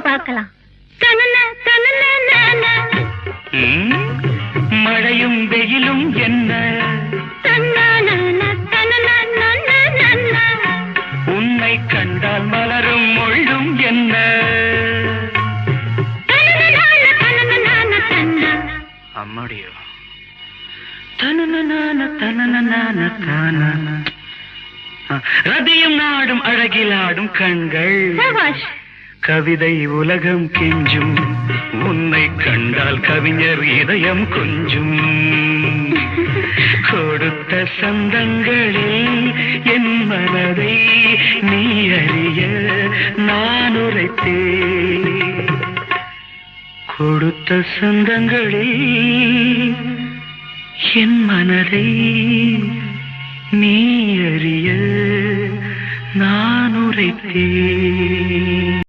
பார்க்கலாம். மழையும் வெயிலும் என்ன, உன்னை கண்டால் மலரும் முள்ளும் என்ன, அம்மாடியோ ரதியும் நாடும் அழகிலாடும் கண்கள், கவிதை உலகம் கெஞ்சும், உன்னை கண்டால் கவிஞர் இதயம் கொஞ்சும். கொடுத்த சந்தங்களில் என் மனதை நீ அறிய நான் உரைத்தேன். கொடுத்த சந்தங்களில் என் மனதை நீ அறிய நான் உரைத்தேன்.